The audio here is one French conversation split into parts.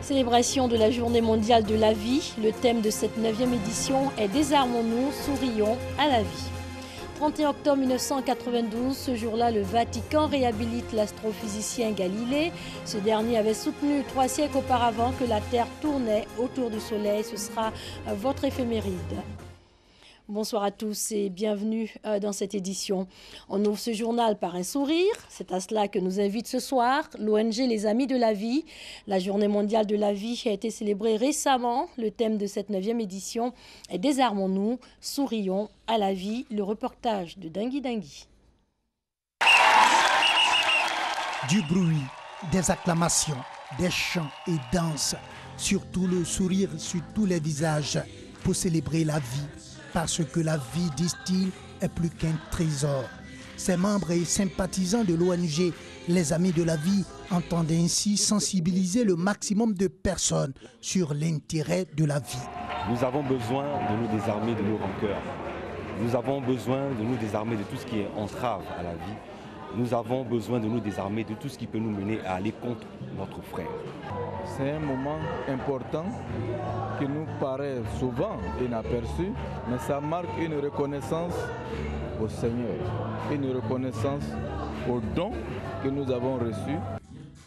Célébration de la Journée mondiale de la vie. Le thème de cette 9e édition est « Désarmons-nous, sourions à la vie ». 31 octobre 1992, ce jour-là, le Vatican réhabilite l'astrophysicien Galilée. Ce dernier avait soutenu 3 siècles auparavant que la Terre tournait autour du Soleil. Ce sera votre éphéméride. Bonsoir à tous et bienvenue dans cette édition. On ouvre ce journal par un sourire. C'est à cela que nous invite ce soir l'ONG Les Amis de la Vie. La Journée mondiale de la vie a été célébrée récemment. Le thème de cette 9e édition est « Désarmons-nous, sourions à la vie ». Le reportage de Dingui Dingui. Du bruit, des acclamations, des chants et danses, surtout le sourire sur tous les visages pour célébrer la vie. Parce que la vie, disent-ils, est plus qu'un trésor. Ces membres et sympathisants de l'ONG Les Amis de la Vie entendent ainsi sensibiliser le maximum de personnes sur l'intérêt de la vie. Nous avons besoin de nous désarmer de nos rancœurs. Nous avons besoin de nous désarmer de tout ce qui est entrave à la vie. Nous avons besoin de nous désarmer de tout ce qui peut nous mener à aller contre notre frère. C'est un moment important qui nous paraît souvent inaperçu, mais ça marque une reconnaissance au Seigneur, une reconnaissance aux dons que nous avons reçus.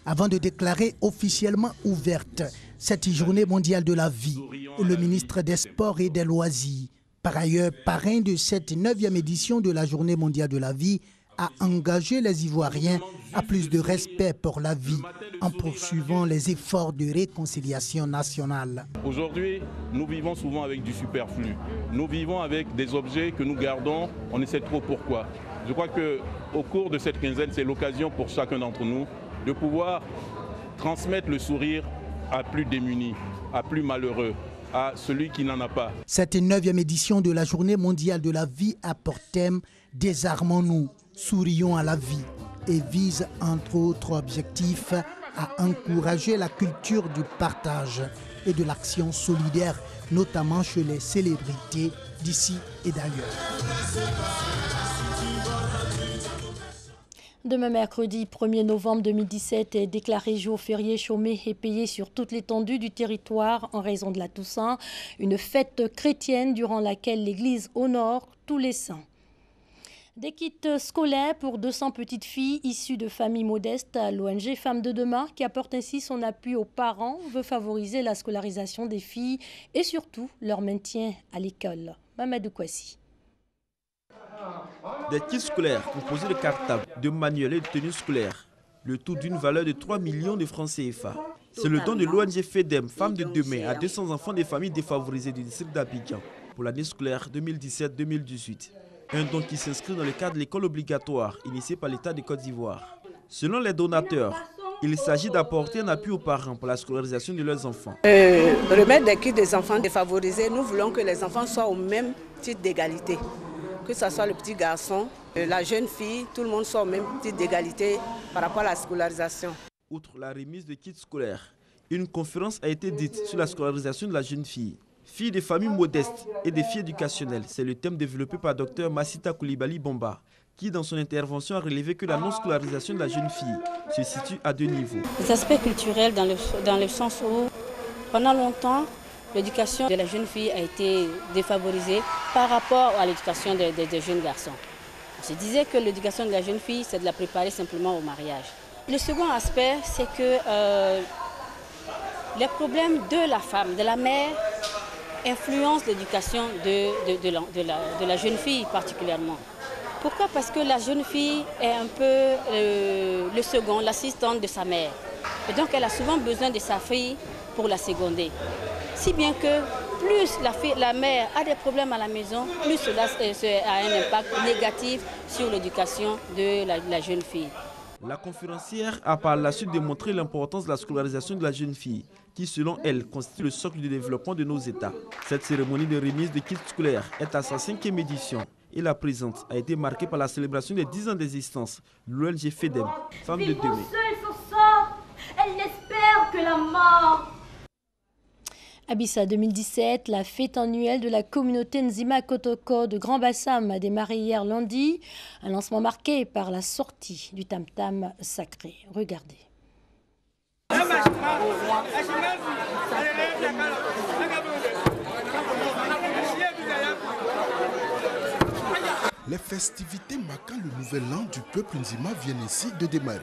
Avant de déclarer officiellement ouverte cette journée mondiale de la vie, le ministre des Sports et des Loisirs, par ailleurs parrain de cette 9e édition de la Journée mondiale de la vie, a engagé les Ivoiriens à plus de respect pour la vie en poursuivant les efforts de réconciliation nationale. Aujourd'hui, nous vivons souvent avec du superflu. Nous vivons avec des objets que nous gardons, on ne sait trop pourquoi. Je crois qu'au cours de cette quinzaine, c'est l'occasion pour chacun d'entre nous de pouvoir transmettre le sourire à plus démunis, à plus malheureux, à celui qui n'en a pas. Cette 9e édition de la Journée mondiale de la vie a pour thème « Désarmons-nous, sourions à la vie » et vise entre autres objectifs à encourager la culture du partage et de l'action solidaire, notamment chez les célébrités d'ici et d'ailleurs. Demain mercredi 1er novembre 2017 est déclaré jour férié chômé et payé sur toute l'étendue du territoire en raison de la Toussaint, une fête chrétienne durant laquelle l'Église honore tous les saints. Des kits scolaires pour 200 petites filles issues de familles modestes. L'ONG Femmes de Demain, qui apporte ainsi son appui aux parents, veut favoriser la scolarisation des filles et surtout leur maintien à l'école. Mamadou Kouassi. Des kits scolaires composés de cartables, de manuels et de tenues scolaires, le tout d'une valeur de 3 millions de francs CFA. C'est le don de l'ONG FEDEM, Femmes de Demain, à 200 enfants des familles défavorisées du district d'Abidjan pour l'année scolaire 2017-2018. Un don qui s'inscrit dans le cadre de l'école obligatoire initiée par l'État de Côte d'Ivoire. Selon les donateurs, il s'agit d'apporter un appui aux parents pour la scolarisation de leurs enfants. Remettre des kits des enfants défavorisés, nous voulons que les enfants soient au même titre d'égalité. Que ce soit le petit garçon, la jeune fille, tout le monde soit au même titre d'égalité par rapport à la scolarisation. Outre la remise de kits scolaires, une conférence a été dite sur la scolarisation de la jeune fille. Filles de familles modestes et défis éducationnels, c'est le thème développé par Dr Massita Koulibaly Bomba, qui dans son intervention a relevé que la non-scolarisation de la jeune fille se situe à 2 niveaux. Les aspects culturels dans le sens où, pendant longtemps, l'éducation de la jeune fille a été défavorisée par rapport à l'éducation des jeunes garçons. On se disait que l'éducation de la jeune fille, c'est de la préparer simplement au mariage. Le second aspect, c'est que les problèmes de la femme, de la mère, influencent l'éducation de la jeune fille particulièrement. Pourquoi? Parce que la jeune fille est un peu le second, l'assistante de sa mère. Et donc elle a souvent besoin de sa fille pour la seconder. Si bien que plus la mère a des problèmes à la maison, plus cela a un impact négatif sur l'éducation de la jeune fille. La conférencière a par la suite démontré l'importance de la scolarisation de la jeune fille, qui selon elle constitue le socle du développement de nos États. Cette cérémonie de remise de kits scolaires est à sa 5e édition et la présente a été marquée par la célébration des 10 ans d'existence de l'ONG FEDEM, Femmes de Demain. Elle n'espère que la mort. Abissa 2017, la fête annuelle de la communauté Nzima Kotoko de Grand Bassam a démarré hier lundi. Un lancement marqué par la sortie du tam-tam sacré. Regardez. Les festivités marquant le nouvel an du peuple Nzima viennent ainsi de démarrer.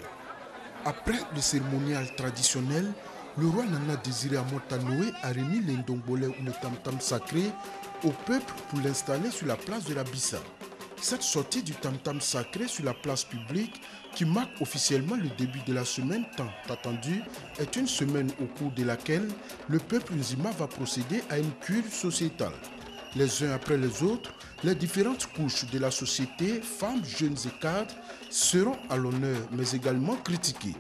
Après le cérémonial traditionnel, le roi Nana Désiré Amota Noé a remis l'Indongbole ou le tam-tam sacré au peuple pour l'installer sur la place de la Bissa. Cette sortie du tam-tam sacré sur la place publique, qui marque officiellement le début de la semaine tant attendue, est une semaine au cours de laquelle le peuple Nzima va procéder à une cure sociétale. Les uns après les autres, les différentes couches de la société, femmes, jeunes et cadres, seront à l'honneur, mais également critiquées.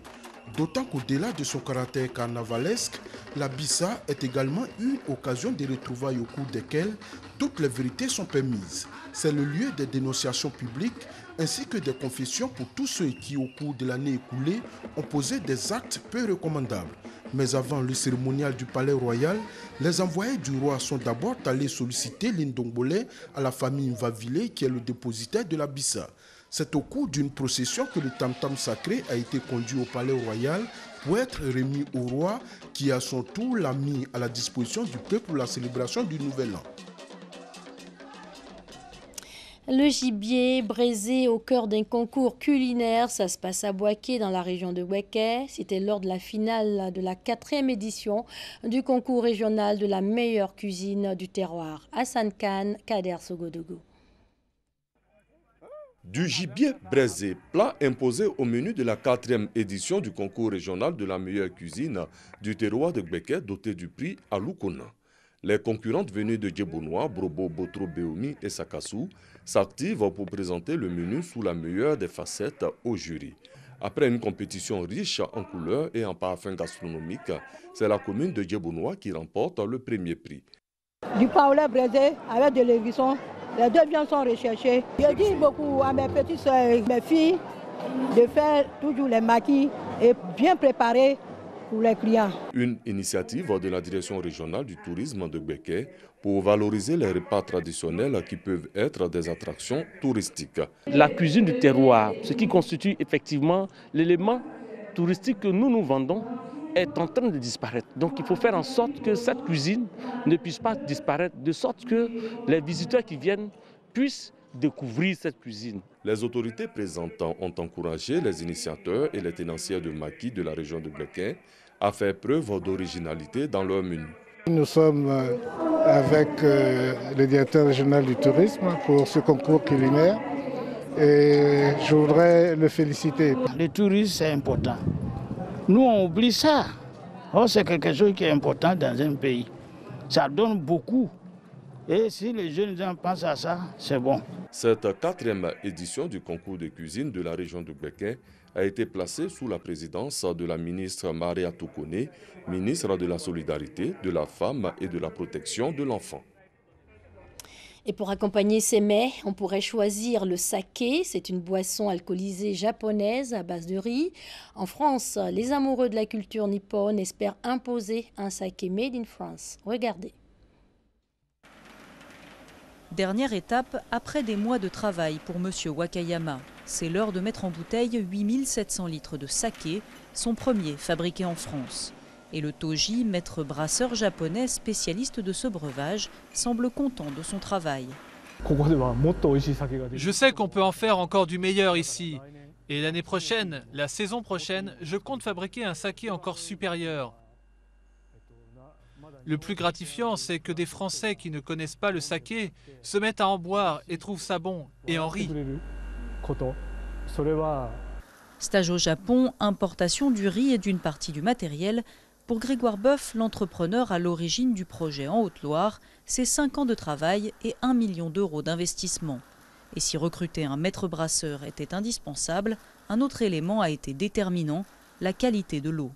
D'autant qu'au-delà de son caractère carnavalesque, la Bissa est également une occasion de retrouvailles au cours desquelles toutes les vérités sont permises. C'est le lieu des dénonciations publiques ainsi que des confessions pour tous ceux qui, au cours de l'année écoulée, ont posé des actes peu recommandables. Mais avant le cérémonial du palais royal, les envoyés du roi sont d'abord allés solliciter l'Indongbole à la famille Mvavile qui est le dépositaire de la Bissa. C'est au cours d'une procession que le tam-tam sacré a été conduit au palais royal pour être remis au roi qui à son tour l'a mis à la disposition du peuple pour la célébration du Nouvel An. Le gibier braisé au cœur d'un concours culinaire, ça se passe à Boaké dans la région de Bouaké. C'était lors de la finale de la 4e édition du concours régional de la meilleure cuisine du terroir. Hassan Khan, Kader Sogodogo. Du gibier braisé, plat imposé au menu de la 4e édition du concours régional de la meilleure cuisine du terroir de Gbeke, doté du prix Aloukouna. Les concurrentes venues de Djebounois, Brobo, Botro, Beomi et Sakassou s'activent pour présenter le menu sous la meilleure des facettes au jury. Après une compétition riche en couleurs et en parfums gastronomiques, c'est la commune de Djebounois qui remporte le premier prix. Du pain au lait braisé avec de l'éguisson. Les deux viandes sont recherchées. Je dis beaucoup à mes petites soeurs, mes filles, de faire toujours les maquis et bien préparer pour les clients. Une initiative de la direction régionale du tourisme de Gbeke pour valoriser les repas traditionnels qui peuvent être des attractions touristiques. La cuisine du terroir, ce qui constitue effectivement l'élément touristique que nous vendons, est en train de disparaître. Donc il faut faire en sorte que cette cuisine ne puisse pas disparaître, de sorte que les visiteurs qui viennent puissent découvrir cette cuisine. Les autorités présentes ont encouragé les initiateurs et les tenanciers de maquis de la région de Gbeke à faire preuve d'originalité dans leur menu. Nous sommes avec le directeur régional du tourisme pour ce concours culinaire et je voudrais le féliciter. Le tourisme, c'est important. Nous, on oublie ça. Oh, c'est quelque chose qui est important dans un pays. Ça donne beaucoup. Et si les jeunes gens pensent à ça, c'est bon. Cette 4e édition du concours de cuisine de la région de Gbeke a été placée sous la présidence de la ministre Maria Tokone, ministre de la Solidarité, de la Femme et de la Protection de l'Enfant. Et pour accompagner ces mets, on pourrait choisir le saké. C'est une boisson alcoolisée japonaise à base de riz. En France, les amoureux de la culture nippone espèrent imposer un saké made in France. Regardez. Dernière étape après des mois de travail pour M. Wakayama. C'est l'heure de mettre en bouteille 8700 litres de saké, son premier fabriqué en France. Et le Toji, maître brasseur japonais spécialiste de ce breuvage, semble content de son travail. Je sais qu'on peut en faire encore du meilleur ici. Et l'année prochaine, la saison prochaine, je compte fabriquer un saké encore supérieur. Le plus gratifiant, c'est que des Français qui ne connaissent pas le saké se mettent à en boire et trouvent ça bon et en rient. Stage au Japon, importation du riz et d'une partie du matériel. Pour Grégoire Boeuf, l'entrepreneur à l'origine du projet en Haute-Loire, c'est 5 ans de travail et 1 million d'euros d'investissement. Et si recruter un maître brasseur était indispensable, un autre élément a été déterminant, la qualité de l'eau.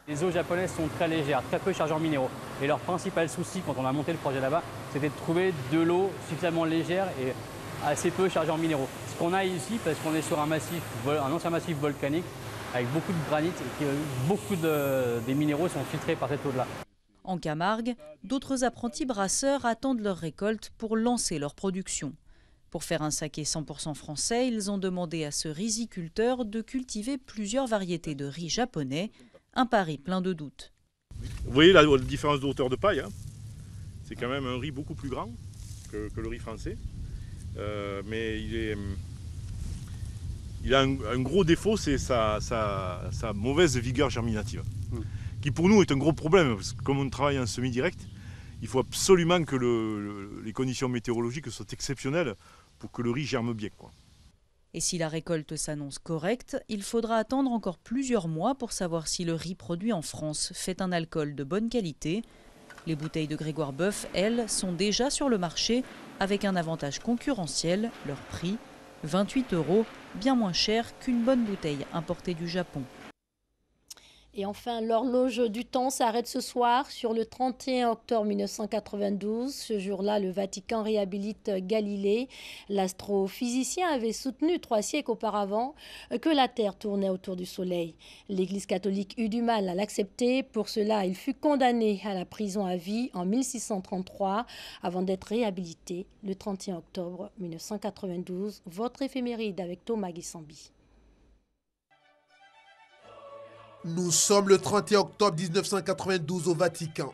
Les eaux japonaises sont très légères, très peu chargées en minéraux. Et leur principal souci quand on a monté le projet là-bas, c'était de trouver de l'eau suffisamment légère et assez peu chargée en minéraux. Ce qu'on a ici, parce qu'on est sur un ancien massif volcanique, avec beaucoup de granit et que beaucoup des minéraux sont filtrés par cette eau-là. En Camargue, d'autres apprentis brasseurs attendent leur récolte pour lancer leur production. Pour faire un saké 100% français, ils ont demandé à ce riziculteur de cultiver plusieurs variétés de riz japonais, Un pari plein de doutes. Vous voyez la différence de hauteur de paille, hein. C'est quand même un riz beaucoup plus grand que le riz français. Mais il a un gros défaut, c'est sa mauvaise vigueur germinative. Qui pour nous est un gros problème, parce que comme on travaille en semi-direct, il faut absolument que les conditions météorologiques soient exceptionnelles pour que le riz germe bien, quoi. Et si la récolte s'annonce correcte, il faudra attendre encore plusieurs mois pour savoir si le riz produit en France fait un alcool de bonne qualité. Les bouteilles de Grégoire Boeuf, elles, sont déjà sur le marché avec un avantage concurrentiel, leur prix, 28 €, bien moins cher qu'une bonne bouteille importée du Japon. Et enfin, l'horloge du temps s'arrête ce soir sur le 31 octobre 1992. Ce jour-là, le Vatican réhabilite Galilée. L'astrophysicien avait soutenu 3 siècles auparavant que la Terre tournait autour du Soleil. L'Église catholique eut du mal à l'accepter. Pour cela, il fut condamné à la prison à vie en 1633 avant d'être réhabilité le 31 octobre 1992. Votre éphéméride avec Thomas Guissambi. Nous sommes le 31 octobre 1992 au Vatican.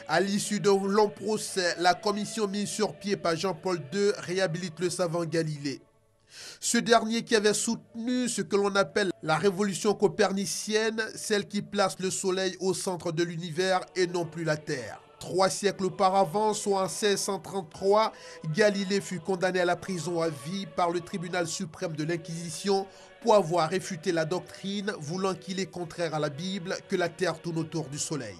À l'issue d'un long procès, la commission mise sur pied par Jean-Paul II réhabilite le savant Galilée. Ce dernier qui avait soutenu ce que l'on appelle la révolution copernicienne, celle qui place le soleil au centre de l'univers et non plus la Terre. 3 siècles auparavant, soit en 1633, Galilée fut condamné à la prison à vie par le tribunal suprême de l'Inquisition pour avoir réfuté la doctrine voulant qu'il est contraire à la Bible que la Terre tourne autour du Soleil.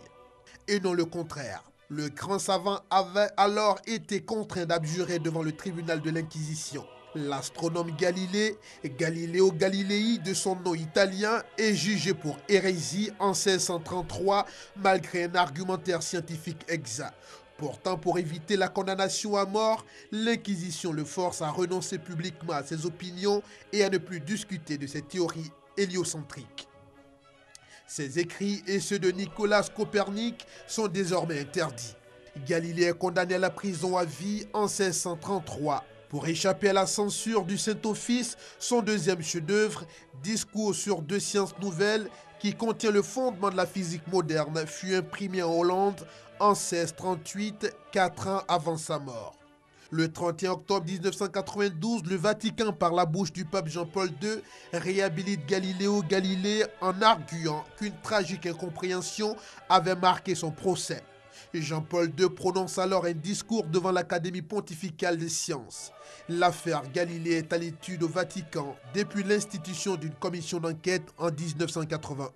Et non le contraire. Le grand savant avait alors été contraint d'abjurer devant le tribunal de l'Inquisition. L'astronome Galilée, Galileo Galilei de son nom italien, est jugé pour hérésie en 1633 malgré un argumentaire scientifique exact. Pourtant, pour éviter la condamnation à mort, l'Inquisition le force à renoncer publiquement à ses opinions et à ne plus discuter de ses théories héliocentriques. Ses écrits et ceux de Nicolas Copernic sont désormais interdits. Galilée est condamné à la prison à vie en 1633. Pour échapper à la censure du Saint-Office, son deuxième chef-d'œuvre, Discours sur 2 sciences nouvelles, qui contient le fondement de la physique moderne, fut imprimé en Hollande en 1638, 4 ans avant sa mort. Le 31 octobre 1992, le Vatican, par la bouche du pape Jean-Paul II, réhabilite Galileo Galilei en arguant qu'une tragique incompréhension avait marqué son procès. Jean-Paul II prononce alors un discours devant l'Académie pontificale des sciences. L'affaire Galilée est à l'étude au Vatican depuis l'institution d'une commission d'enquête en 1981.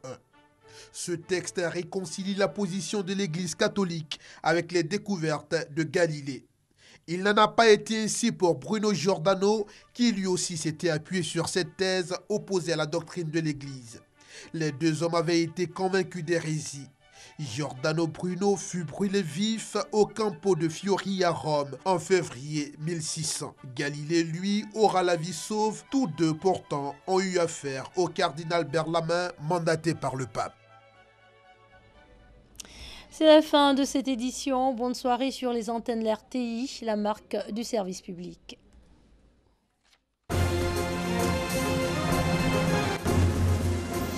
Ce texte réconcilie la position de l'Église catholique avec les découvertes de Galilée. Il n'en a pas été ainsi pour Bruno Giordano, qui lui aussi s'était appuyé sur cette thèse opposée à la doctrine de l'Église. Les 2 hommes avaient été convaincus d'hérésie. Giordano Bruno fut brûlé vif au Campo de Fiori à Rome en février 1600. Galilée, lui, aura la vie sauve. Tous deux, pourtant, ont eu affaire au cardinal Berlamin, mandaté par le pape. C'est la fin de cette édition. Bonne soirée sur les antennes de l'RTI, la marque du service public.